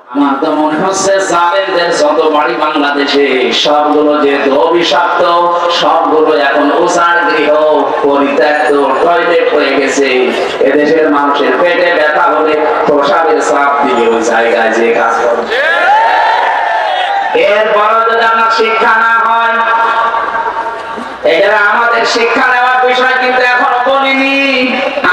আমার তো মনে হচ্ছে জালেমদের যত বাড়ি বাংলাদেশে সবগুলো যেহেতু অভিশপ্ত, সবগুলো এখন উসার গৃহ, পরিত্যক্ত টয়লেট হয়ে গেছে। এদেশের মানুষের পেটে ব্যথা হলে প্রসাবের চাপ দিলে ওই জায়গায় যে কাজ করে। এরপরও যদি আমার শিক্ষা না হয়, এটা আমাদের শিক্ষা নেওয়ার বিষয় কিন্তু এখনো বলিনি।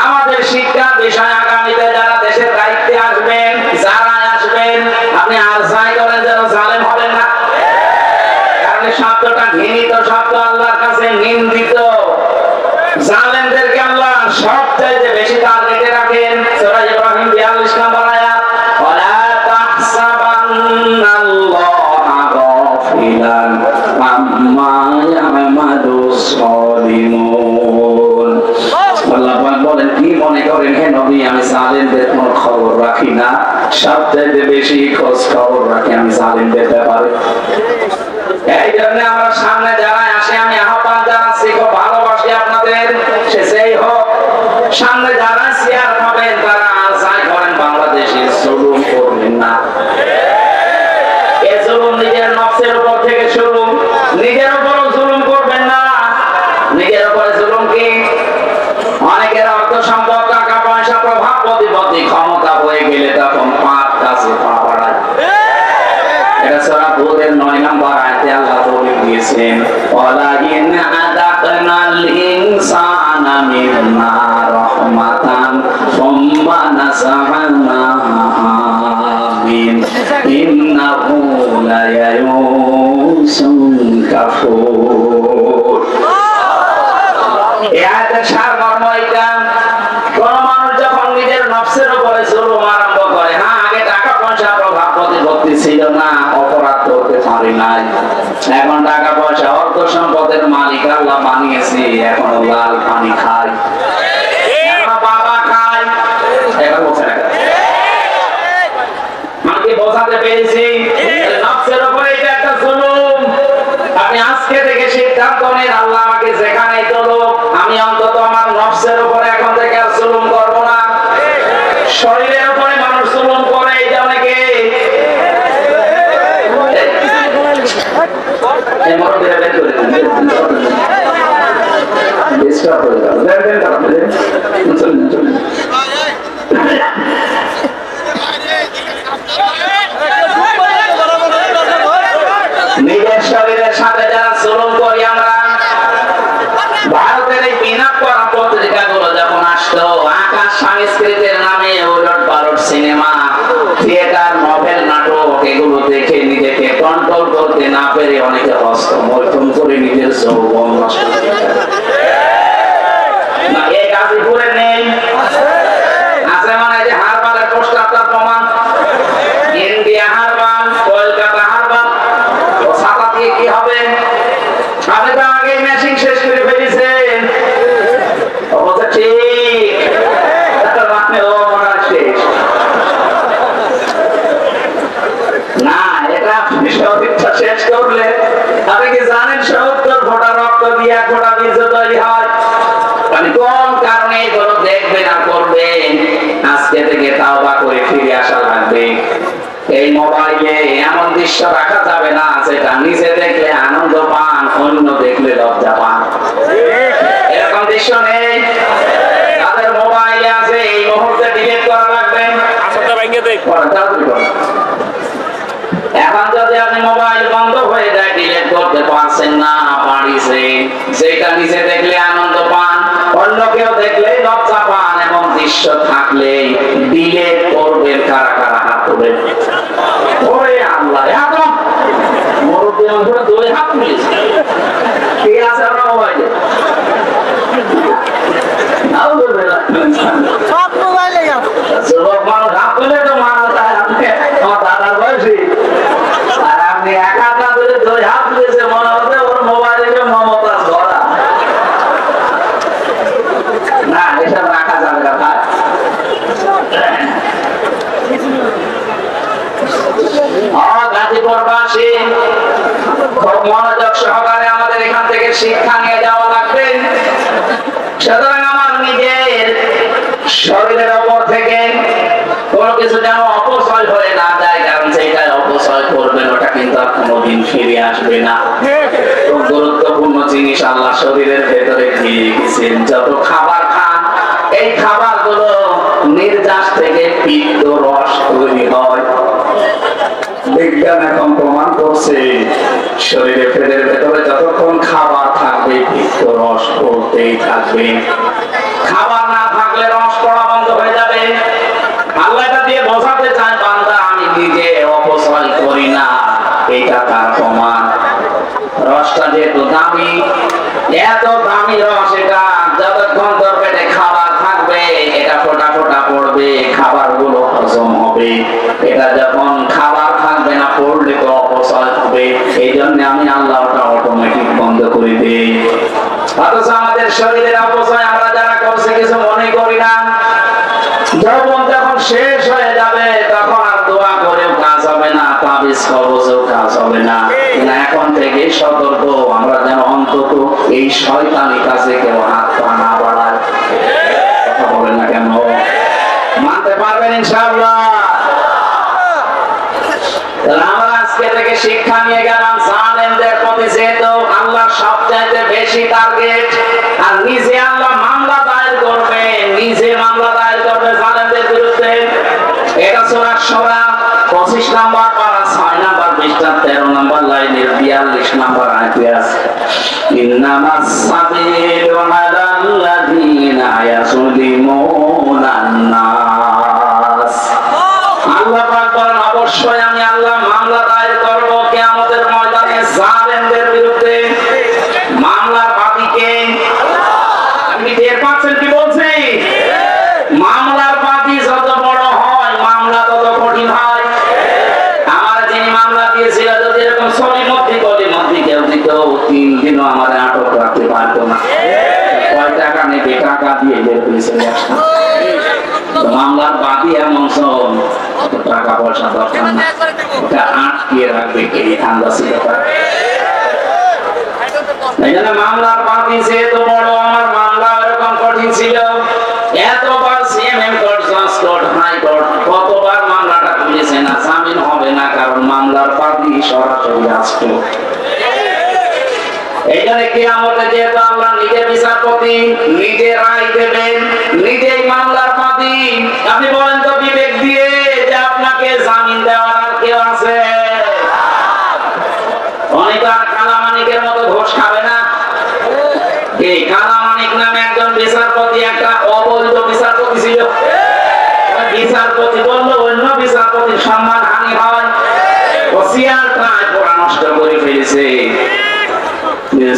আমাদের শিক্ষা বিষয় আগামীতে যারা দেশের দায়িত্বে আসবেন, যারা আসবেন, আপনি আর যাই করেন যেন জালেম হবেন না। কারণ শব্দটা ঘৃণিত শব্দ, আল্লাহর কাছে নিন্দিত। জালেমদেরকে আল্লাহ সবচাইতে বেশি টার্গেটে রাখেন। সূরা ইব্রাহিম 42 নম্বর আয়াত, ওয়ালা তাহসাবান্নাল্লাহা গাফিলান আম্মা ইয়ামালুস সালিমুন। আল্লাহ পাক বলেন, কি মনে করেন হে নবী আমি জালেমদের কোনো খবর রাখি না? সবচাইতে বেশি খোঁজ খবর রাখি আমি জালেমদের ব্যাপারে। এই জন্য আমরা সামনে যারা আসে আমি আহ্বান জানাচ্ছি, খুব ভালোবাসি আপনাদের, সে যেই হোক, সামনে যারা চেয়ার পাবেন তারা আর যাই করেন বাংলাদেশে জুলুম করবেন না। এই জুলুম নিজের নফসের উপর থেকে শুরু, নিজের উপরও জুলুম করবেন না। নিজের উপরে জুলুম কি? অনেকের অর্থ সম্পদ, টাকা পয়সা, প্রভাব প্রতিপত্তি, ক্ষমতা হয়ে গেলে তখন পাপ কাছে পা বাড়ায়। এটা সূরা হুদের 9 নম্বর আয়াতে আল্লাহ বলে দিয়েছেন, ওয়ালাইন আযাকনাল ইনসানা মিন্না রাহমাতান সুম্মা নাযা'নাহা মিন ইন্নাহু লায়াউসুন কাফুর। এই আয়াতের সারমর্ম এটা, কোন মানুষ যখন নিজের নফসের উপরে জুলুম আরম্ভ করে, হ্যাঁ আগে টাকা পয়সা, প্রভাব প্রতিপত্তি ছিল না, অপরাধ করতে পারি নাই, এখন টাকা পয়সা, অর্থ সম্পদের মালিক আল্লাহ বানিয়েছি, এখন লাল পানি খাই, এখন বাবা খাই, এখন বলছে না। আমাকে বোঝাতে পেরেছি নফসের উপরে এটা একটা জুলুম। আপনি আজকে থেকে সিদ্ধান্ত নেন, আল্লাহ আমাকে যেখানেই তোলো, আমি অন্তত আমার নফসের উপরে এখন থেকে আর জুলুম করবো না। শরীরের উপরে মানুষ জুলুম করে, এটা অনেকে নিজের শরীরের সাথে যারা জুলুম করি আমরা। ভারতের এই পিনাক করা পত্রিকাগুলো যখন আসতো, আকাশ সংস্কৃতির নামে ওলট পালট সিনেমা, থিয়েটার, নভেল, নাটক, এগুলো দেখে নিজেকে কন্ট্রোল করতে না পেরে অনেকে হস্তমৈথুন করে নিজের যৌবন নষ্ট করে। না এই গাজীপুরে নেই? আছে মানে যে হারবারের পোস্টারটার প্রমাণ, ইন্ডিয়া হারবার, কলকাতা হারবার, ও ছাতা দিয়ে কি হবে? আপনি তো আগে মেশিন শেষ করে ফেলেছেন। অবস্থা ঠিক, আপনি ও মরার শেষ না, এটা আপনি শরীরটা শেষ করলে, আপনি কি জানেন 70 ফোঁটা রক্ত দিয়ে 1 ফোঁটা বীজ তৈরি হয়? মানে কোন কারণে এগুলো দেখবেন আর করবেন? আজকে থেকে তাওবা করে ফিরে আসা লাগবে। এই মোবাইলে এমন দৃশ্য রাখা যাবে না যেটা নিজে দেখলে আনন্দ পান, অন্য দেখলে লজ্জা পান। এরকম দৃশ্য নেই? তাদের মোবাইলে আছে, এই মুহূর্তে ডিলিট করা লাগবে। এখন যদি আপনি মোবাইল বন্ধ হয়ে যায়, ডিলিট করতে পারছেন না, পারিছে, যেটা নিজে দেখলে আনন্দ পান, অন্য কেউ দেখলে লজ্জা পান, এমন দৃশ্য থাকলে ডিলিট করবেন। কারা কারা হাত তোলেন? ওরে আল্লাহ, এত মুরব্বী মানুষরা 2 হাত তুলেছে। ঠিক আছে আপনার মোবাইলে? সব মোবাইলে গেছে। যুবক মানুষ হাত তুলে তো মারা যায়। আমার দাদার বয়সী, আর আপনি 1 হাত না তুলে 2 হাত তুলেছে, মনে হচ্ছে ওর মোবাইলে মমতাজ ভরা। না, এসব রাখা যাবে না ভাই। গাজীপুরবাসী খুব মনোযোগ সহকারে আমাদের এখান থেকে শিক্ষা নিয়ে যাওয়া লাগবে। সুতরাং আমার নিজের শরীরের উপর থেকে কোনো কিছু যেন অপচয় হয়ে না যায়, কারণ কিন্তু আর কোনোদিন ফিরে আসবে না। খুব গুরুত্বপূর্ণ জিনিস আল্লাহ শরীরের ভেতরে দিয়ে রেখেছেন। যত খাবার খান, এই খাবারগুলো নির্যাস থেকে পিত্ত রস তৈরি হয়। বিজ্ঞান এখন প্রমাণ করছে শরীরের পেটের ভেতরে যতক্ষণ খাবার থাকবে পিত্ত রস পড়তেই থাকবে। খাবার না থাকলে রস পড়া বন্ধ হয়ে যাবে। আল্লাহ এটা দিয়ে বোঝাতে চায়, বান্দা আমি নিজে অপচয় করি না, এটা তার প্রমাণ। রসটা যেহেতু দামি, এত দামি রস, এটা যতক্ষণ তোর পেটে খাবার থাকবে এটা ফোঁটা ফোঁটা পড়বে, খাবার গুলো হজম হবে। এটা যখন খাবার থাকবে না, পড়লে তো অপচয় হবে। এই জন্য আমি আল্লাহ ওটা অটোমেটিক বন্ধ করে দিই। অথচ আমাদের শরীরের অপচয় আমরা যারা করছি কিছু মনে করি না। যখন যখন শেষ হয়ে যাবে তখন আর দোয়া করেও কাজ হবে না, তাবিজ কবজেও কাজ হবে না। এখন থেকে সতর্ক, আমরা যেন অন্তত এই শয়তানি কাছে কেউ হাত পা না বাড়ায়। কথা বলেন না কেন? মানতে পারবেন ইনশাআল্লাহ? আমরা আজকে থেকে শিক্ষা নিয়ে গেলাম, জালেমদের প্রতি যেহেতু আল্লাহ সবচাইতে বেশি টার্গেট, আর নিজে আল্লাহ মামলা দায়ের করবে, নিজে মামলা দায়ের করবে জালেমদের বিরুদ্ধে। এটা সূরা শূরা 25 নম্বর পারা 6 নম্বর পৃষ্ঠা 13 নম্বর লাইনের 42 নম্বর আয়াতে আছে, ইন্নামাস সাবিলু আলাল্লাযীনা ইয়াযলিমুনান নাস। আল্লাহ পাক বলেন, অবশ্যই আমি আল্লাহ মামলা দায়ের করব কিয়ামতের ময়দানে জালেমদের বিরুদ্ধে। মামলার বাদীকে আপনি টের পাচ্ছেন কি বলছি? মামলার বাদী যত বড় হয় মামলা তত কঠিন হয়। আমার যিনি মামলা দিয়েছিল, যদি এরকম সলিমতি গলিমতি কেউ দিত, 3 দিনও আমার আটক রাখতে পারতো না। কয় টাকা নেবে, টাকা দিয়ে বের করে চলে আসতাম। মামলার বাদী এমন সব, টাকা পয়সা দরকার না, ওটা আটকিয়ে রাখবে কে? ঠান্ডা ছিল। এই জন্য মামলার বাদী যেহেতু বড়, আমার মামলা এরকম কঠিন ছিল। এতবার সিএমএম কোর্ট, জজ কোর্ট, হাই কোর্ট, কতবার মামলাটা খুলেছে না, জামিন হবে না, কারণ মামলার বাদী সরাসরি আসতো। এইখানে কিয়ামতে যেহেতু আল্লাহ নিজে বিচারপতি, নিজে রায় দেবেন, নিজেই মামলার বাদী। আপনি বলেন তো বিবেক দিয়ে যে আপনাকে জামিন দেওয়ার আর কেউ আছে? অনেক আর কালামানিকের মতো ঘোষ খাবে না। এই কালামানিক নামে একজন বিচারপতি, একটা অবৈধ বিচারপতি ছিল। বিচারপতি বলল অন্য বিচারপতির সম্মান হানি হয়, ও চেয়ার প্রায় পোড়া নষ্ট করে ফেলেছে।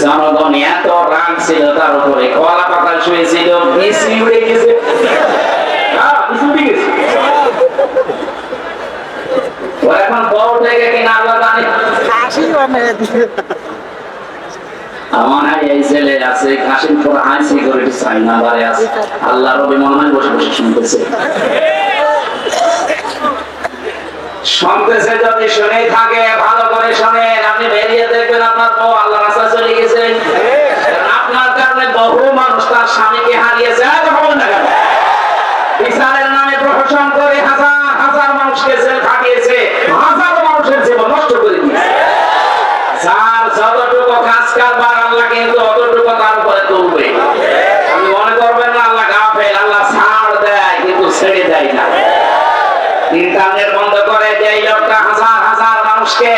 জনগণ এত রাগ ছিল তার উপরে, কলা পাতাল শুয়েছিল, বিসি উড়ে গেছে। ও এখন বউ থেকে কিনা আল্লাহ জানে। আমার এই ছেলে আছে কাশিমপুর হাই সিকিউরিটি সাইনাবারে আছে, আল্লাহ রবি মনে হয় বসে বসে শুনতেছে। শুনতেছে, যদি শুনে থাকে ভালো করে শোনেন। আপনি বেরিয়ে দেখবেন আপনার বউ আল্লাহ রাস্তায় চলে গেছে। আপনার কারণে বহু মানুষ তার স্বামীকে হারিয়েছে। বিচারের নামে প্রহসন করে হাজার হাজার মানুষকে জেল খাটিয়েছে, হাজারো মানুষের জীবন নষ্ট করে দিয়েছে। যার যতটুকু কাজ কারবার আল্লাহ কিন্তু অতটুকু তার উপরে তুলবে। আপনি মনে করবেন না আল্লাহ গাফেল, আল্লাহ ছাড় দেয় কিন্তু ছেড়ে দেয় না। ইন্টারনেট বন্ধ করে যেই লোকটা হাজার হাজার মানুষকে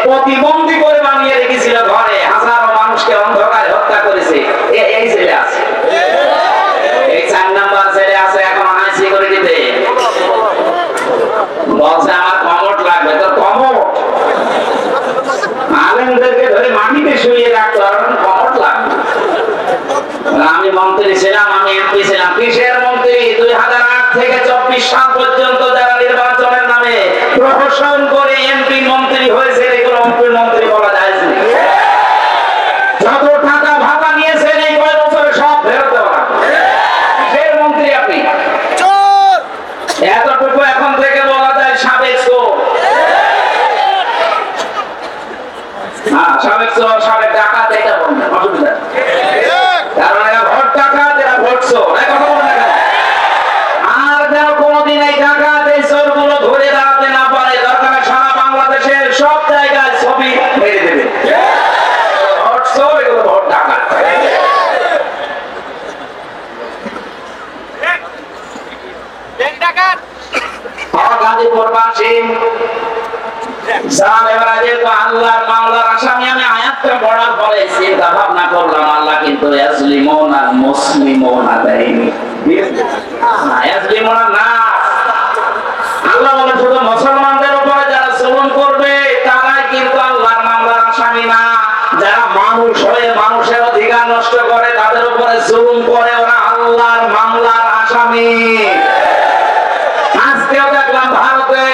প্রতিবন্ধী করে বানিয়ে রেখেছিল ঘরে, হাজারো মানুষকে অন্ধকারে হত্যা করেছে, এই ছেলে আছে। এই 4 নাম্বার ছেলে আছে এখন হাই সিকিউরিটিতে। বলছে আমার কমোড লাগবে। তো কমোড আলেমদেরকে ধরে মাটিতে শুয়ে রাখতো, আর কমোড লাগবে। আমি মন্ত্রী ছিলাম, আমি এমপি ছিলাম। কিসের মন্ত্রী? 2008 থেকে 24 সাল পর্যন্ত যারা নির্বাচনের নামে প্রহসন করে এমপি মন্ত্রী হয়েছে, এগুলো মন্ত্রী বলা যায় না। যত টাকা ভাতা নিয়েছেন এই কয় বছরে সব ফেরত দেওয়া। কিসের মন্ত্রী আপনি? এতটুকু এখন থেকে বলা যায় সাবেক চোর। হ্যাঁ, সাবেক চোর, সাবেক ডাকাত, এটা বলবেন, অসুবিধা। কারণ এরা ভোট ডাকাত, এরা ভোট চোর। আর যেন কোনদিন এই ডাকাত, এই চোরগুলো ঘুরে দাঁড়াতে না পারে। দরকার সারা বাংলাদেশের সব জায়গায় জালেমরা যেহেতু আল্লাহর মামলার আসামি, আমি আয়াতটা পড়ার পরে চিন্তা ভাবনা করলাম আল্লাহ কিন্তু ইয়াজলিমুন আর মুসলিমুন দেয়নি, ইয়াজলিমুন না। আল্লাহ বলে শুধু মুসলমানদের উপরে যারা জুলুম করবে তারাই কিন্তু আল্লাহর মামলার আসামি না। যারা মানুষ হয়ে মানুষের অধিকার নষ্ট করে, তাদের উপরে জুলুম করে, ওরা আল্লাহর মামলার আসামি। আজকেও দেখলাম ভারতে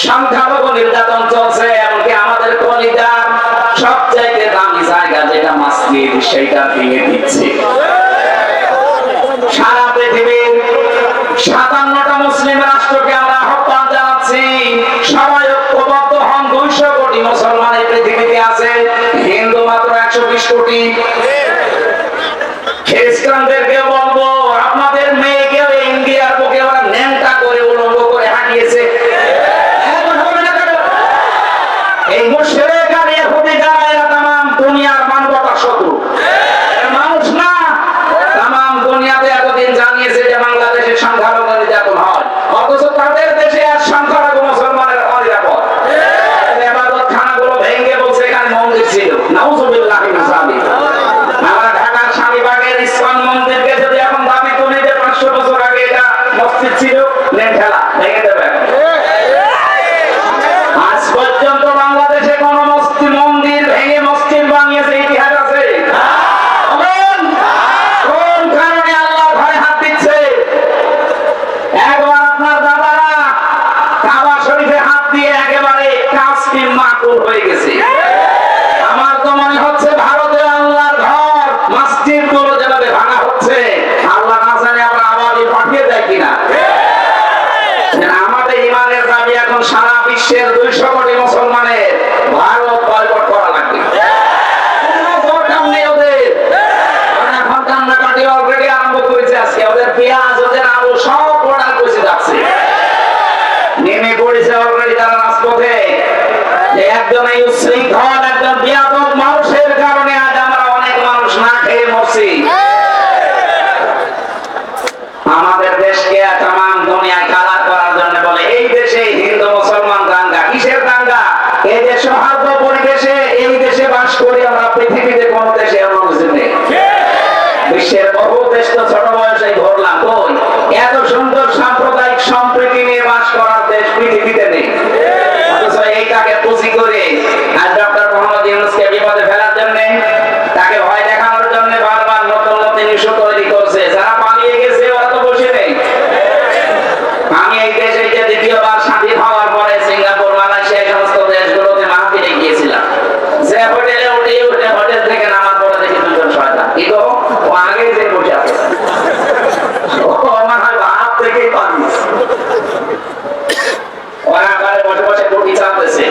সংখ্যালঘু নির্যাতন চলছে, এমনকি আমাদের কলিজার সবচাইতে দামি জায়গা যেটা মসজিদ, সেটা ভেঙে দিচ্ছে। সারা পৃথিবীর 57টা মুসলিম রাষ্ট্রকে আমরা আহ্বান জানাচ্ছি, সবাই ঐক্যবদ্ধ হন। 200 কোটি মুসলমান এই পৃথিবীতে আছে, হিন্দু মাত্র 120 কোটি। খ্রিস্টানদেরকে বলবো, আপনাদের মেয়েকেও ইন্ডিয়ার বুকে ওরা ন্যাংটা করে উলঙ্গ করে হাঁটিয়েছে। এই মুশরিক আর ইহুদি যারা, এরা তামাম দুনিয়ার মানবতার শত্রু, মানুষ না। তামাম দুনিয়াতে এতদিন জানিয়েছে যে বাংলাদেশে সংখ্যালঘু নির্যাতন হয়, অথচ তাদের দেশে আর সংখ্যালঘু মুসলমানের অনিরাপদ। ইবাদত খানাগুলো ভেঙে বলছে এখানে মন্দির ছিল, নাউজুবিল্লাহি মিন যালিক। আমরা ঢাকার শাহবাগের ইসলাম মন্দিরকে যদি এখন দাবি তুলি যে 500 বছর আগে এটা মসজিদ ছিল, নেন ঠেলা ভেঙে দেবে। আজ পর্যন্ত বাংলাদেশে কোন মন্দির ভেঙে মসজিদ বানিয়েছে ইতিহাস আছে? কোন কারণে আল্লাহ ঘরে হাত দিচ্ছে? একবার আপনার দাদারা কাবা শরীফে হাত দিয়ে একেবারে কাজটি মাকুল হয়ে গেছে। আমার তো মনে হচ্ছে ভারতে আল্লাহর ঘর মসজিদ গুলো যেভাবে ভাঙা হচ্ছে, আল্লাহ না জানে আমরা আবারই পাঠিয়ে দেয় কিনা। আমাদের ইমানের দাবি এখন সারা বিশ্বের 200 কোটি মুসলমানের ভারত বয়কট করা লাগবে। দরকার নেই ওদের, এখন কান্নাকাটি অলরেডি আরম্ভ করেছে। আজকে ওদের পেঁয়াজ, ওদের আলু সব অর্ডার করেছে, যাচ্ছে নেমে পড়েছে অলরেডি তারা রাজপথে। একজন এই উশৃঙ্খল, একজন বেয়াদব মানুষের কারণে আজ আমরা অনেক মানুষ না খেয়ে মরছি। আমাদের দেশকে তামাম দুনিয়ায় কালার করার জন্য বলে এই দেশে হিন্দু মুসলমান দাঙ্গা। কিসের দাঙ্গা? এই যে সৌহার্দ্য পরিবেশে এই দেশে বাস করি আমরা, পৃথিবীতে কোন দেশে এমন কিছু নেই। বিশ্বের বহু দেশ তো ছোট বয়সে ঘুরলাম, কই এত সুন্দর সাম্প্রদায়িক সম্প্রীতি নিয়ে বাস করার দেশ পৃথিবীতে নেই। অথচ এইটাকে পুঁজি করে আজ ডক্টর মোহাম্মদ ইউনূসকে বিপদে ফেলার জন্য, তাকে ভয় দেখানোর জন্য বারবার নতুন নতুন ইস্যু তৈরি করছে। যারা পালিয়ে গেছে ওরা তো বসে নেই। আমি এই দেশে যে দ্বিতীয়বার স্বাধীন হওয়ার পরে সিঙ্গাপুর, মালয়েশিয়া এই সমস্ত দেশগুলোতে মাহফিলে গিয়েছিলাম। যে হোটেলে উঠে হোটেল থেকে নামার পরে দেখি দুজন শয়তান, কি গো ও আগে যে বসে আছে, ও মনে হয় ভাত থেকেই পালিয়েছে। ওরা ঘরে বসে বসে টুটি চাপতেছে।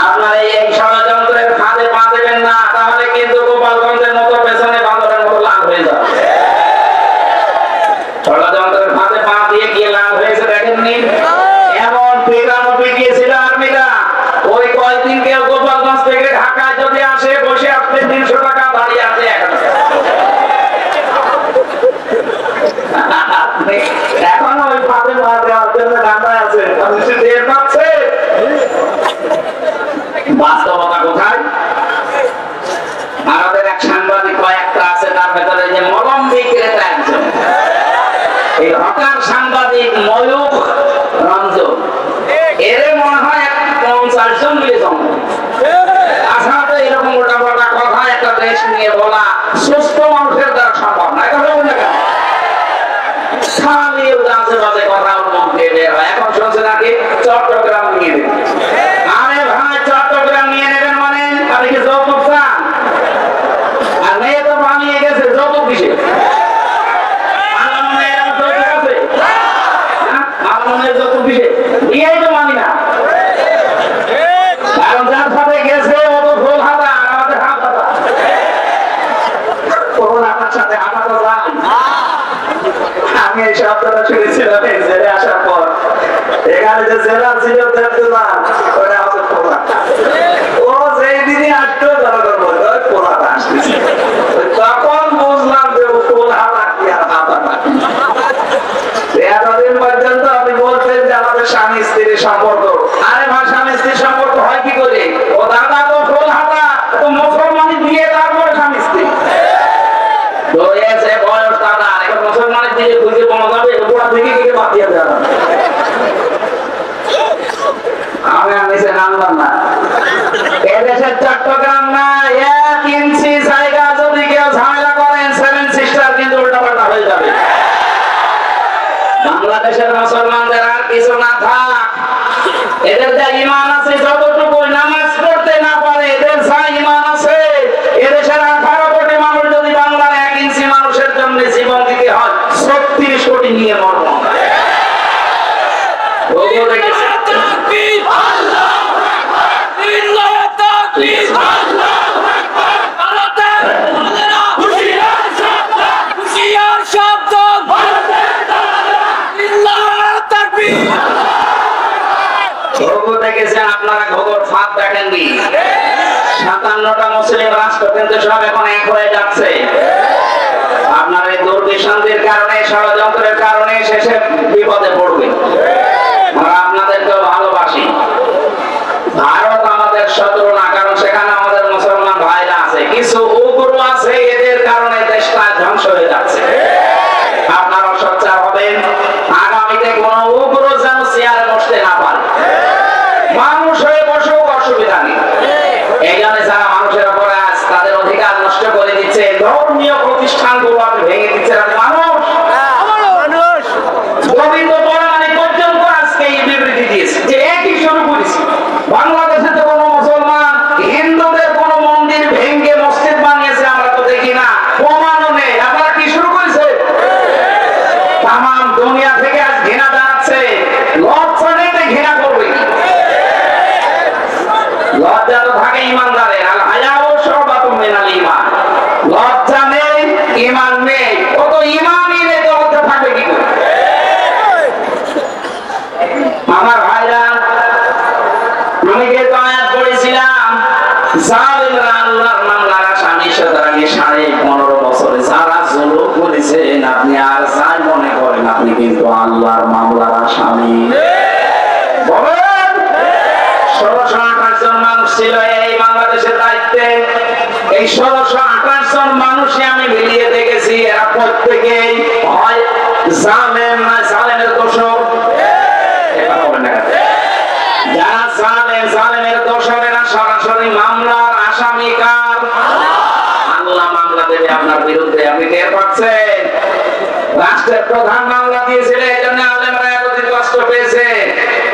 আপনার এই ষড়যন্ত্রের ফাঁদে পা দেবেন না, তাহলে কিন্তু গোপালগঞ্জের মতো পেছনে বান্দরের মতো লাল হয়ে যাবে। ষড়যন্ত্রের ফাঁদে পা দিয়ে গিয়ে লাল হয়েছে দেখেননি? এমন পেগানো পিটিয়েছিল আর্মিরা। ওই কয়েকদিন কেউ গোপালগঞ্জ থেকে ঢাকায় যদি আসে, বসে আসতে 300 টাকা, দাঁড়িয়ে আছে 1000 টাকা। এখন ওই ফাঁদে পা দেওয়ার জন্য ঢাকায় আছে, টের পাচ্ছে বাস্তবতা কোথায়। ভারতের এক সাংবাদিক কয়েকটা আছে, তার ভেতরে যে মলম বিক্রেতা একজন, এই হকার সাংবাদিক ময়ূখ রঞ্জন, এর মনে হয় 50 জন মিলে জন্ম। আসলে এরকম উল্টাপাল্টা কথা একটা দেশ নিয়ে বলা সুস্থ মানুষের দ্বারা সম্ভব না। এটা হবে না কেন? খালি আজে বাজে কথা ওর মুখ দিয়ে বের হয়। এখন শুনছে নাকি চট্টগ্রাম নিয়ে নেবেন। আরে ভাই, চট্টগ্রাম নিয়ে নেবেন মানে আপনি কি যৌতুক চান? আর মেয়ে তো পালিয়ে গেছে, যৌতুক কিসে? যৌতুক কিসে? বিয়েই তো মানি না। কারণ যার সাথে গেছে ও তো ফুল হাতা, আর আমাদের হাত হাতা। কোন আপনার সাথে হাতা তো যান। আমি এই শব্দটা শুনেছিলাম জেলে আসার পর। এখানে যে জেলা ছিল ওটা হচ্ছে পোলা। ও যেই দিনই আসতো জনগণ বলতো ওই পোলাটা আসতেছে। তখন বুঝলাম যে পোলা হাতা কি আর হাতা না। এতদিন পর্যন্ত আপনি বলতেন যে আমাদের স্বামী স্ত্রীর সম্পর্ক। আরে ভাই, স্বামী স্ত্রীর সম্পর্ক বাংলার না, এদেশের চট্টগ্রাম না। 1 ইঞ্চি জায়গা যদি কেউ ঝামেলা করেন, 7 সিস্টার কিন্তু উল্টাপাল্টা হয়ে যাবে। বাংলাদেশের মুসলমানদের আর কিছু না থাক, এদের যা ঈমান আছে, যতটুকু নামাজ পড়তে না পারে, এদের যা ঈমান আছে, এদেশের 18 কোটি মানুষ যদি বাংলার 1 ইঞ্চি মানুষের জন্য জীবন দিতে হয়, 36 কোটি নিয়ে মরব। দেখেছেন আপনারা, ঘোর ফাঁদ দেখেননি। 57টা মুসলিম রাষ্ট্র কিন্তু সব এখন এক হয়ে যাচ্ছে। আপনার এই দুর্বিসন্ধির কারণে, ষড়যন্ত্রের কারণে শেষে বিপদে পড়বে। আমরা আপনাদেরকেও ভালোবাসি। ভারত আমাদের শত্রু না, কারণ সেখানে আমাদের মুসলমান ভাইরা আছে। কিছু উগ্র আছে, এদের কারণে দেশটা ধ্বংস হয়ে যাচ্ছে। আপনারাও সোচ্চার হবেন, আগামীতে কোন উগ্র যেন চেয়ারে বসতে না পারে। মানুষ হয়ে বসেও অসুবিধা নেই। এই জন্য যারা মানুষের উপরে আজ তাদের অধিকার নষ্ট করে দিচ্ছে, ধর্মীয় প্রতিষ্ঠানগুলো আপনি ভেঙে দিচ্ছেন। মানুষ গোবিন্দ পরামানি পর্যন্ত আজকে এই বিবৃতি দিয়েছে যে একই শুরু করেছে। বাংলাদেশে তো কোনো মুসলমান হিন্দুদের কোনো মন্দির ভেঙে মসজিদ বানিয়েছে আমরা তো দেখি না, প্রমাণও নেই। আপনারা কি শুরু করেছে? তাম দুনিয়া থেকে আজ ঘৃণা জানাচ্ছে। লজ্জা নেই, ঘৃণা করবে কি? লজ্জা তো থাকে ইমানদারের। আল হায়াউ শুবাতুম মিনাল ঈমান। লজ্জা নেই, ঈমান নেই। ও তো ঈমানই নেই, তো লজ্জা থাকবে কি করে? আমার ভাইরা, আমি যে আয়াত পড়েছিলাম, জালিমরা আল্লাহর মামলার আসামি, সুতরাং 15.5 বছরে যারা জুলুম করেছেন, আপনি আর যাই মনে করেন, আপনি কিন্তু আল্লাহর মামলার আসামি। বলেন, 1628 জন মানুষ ছিল এই বাংলাদেশের দায়িত্বে। এই 1628 জন মানুষই আমি মিলিয়ে দেখেছি, এরা প্রত্যেকেই হয় জালেম না জালেমের দোষর। যারা জালেম, জালেমের দোষরেরা সরাসরি মামলার আসামি কার? আল্লাহ মামলা দেবে আপনার বিরুদ্ধে। আপনি টের পাচ্ছেন? রাষ্ট্রের প্রধান মামলা দিয়েছিল, এই জন্য আলেমরা এতদিন কষ্ট পেয়েছে।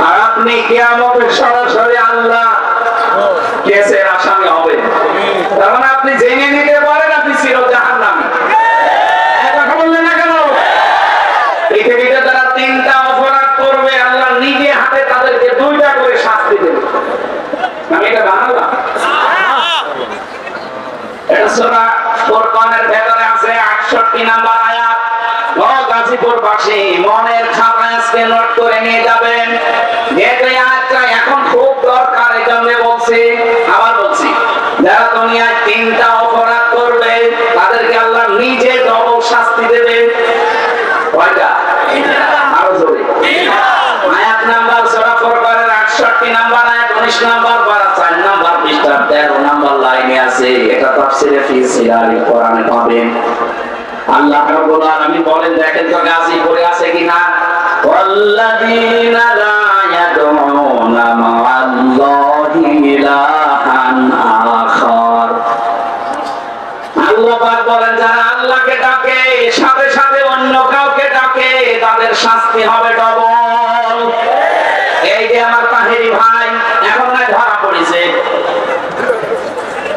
আর আপনি কিয়ামতে সরাসরি আল্লাহ কেসের আসামি হবেন। তার মানে আপনি জেনে নিতে পারেন আপনি চির জাহান্নামী। কথা বললেন না কেন? পৃথিবীতে তারা 3টা অপরাধ করবে, আল্লাহ নিজে হাতে তাদেরকে 2টা করে শাস্তি দেবে। আমি এটা বানালাম। এটা সূরা ফুরকানের ভেতরে আছে 68 নাম্বার আয়াত। ও গাজীপুরবাসী, মনের খাতায় আজকে নোট করে নিয়ে যাবেন। এই আয়াতটা এখন খুব দরকার, এই জন্য বলছি, আবার বলছি, যারা দুনিয়ায় 3টা অপরাধ করবে তাদেরকে আল্লাহ নিজে ডবল শাস্তি দেবে। কয়টা? আরো জোরে। আয়াত নাম্বার সূরা ফুরকানের 68 নাম্বার আয়াত, 19 নাম্বার পারা, 4 নাম্বার পৃষ্ঠা, 13 নাম্বার লাইনে আছে। এটা তাফসীরে ফি সিরারিল কোরআনে পাবেন। আল্লাহ রাব্বুল আলামিন বলেন, দেখেন তো গাজীপুরে আছে কিনা, ওয়াল্লাযীনা লা ইয়াদউনা মা'আল্লাহি ইলাহান আখার। আল্লাহ পাক বলেন, যারা আল্লাহকে ডাকে সাথে সাথে অন্য কাউকে ডাকে, তাদের শাস্তি হবে ডবল। এই যে আমার তাহেরি ভাই এখন ধরা পড়েছে,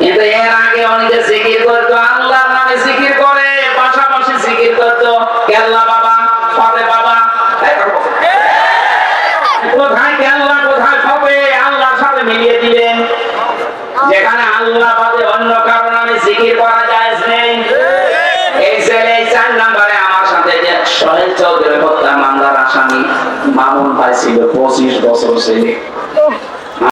কিন্তু এর আগে অনেকে জিকির করতো, আল্লাহর নামে জিকির করে, পাশাপাশি জিকির করতো কেল্লা বাবা, ফতে বাবা। কোথায় কেল্লা, কোথায় ফতে, আল্লাহর সাথে মিলিয়ে দিলেন। যেখানে আল্লাহ বাদে অন্য কারো নামে জিকির করা যায় নেই। এই ছেলে 4 নম্বরে আমার সাথে যে সোহেল চৌধুরী হত্যা মামলার আসামি মামুন ভাই ছিল, 25 বছর ছেলে।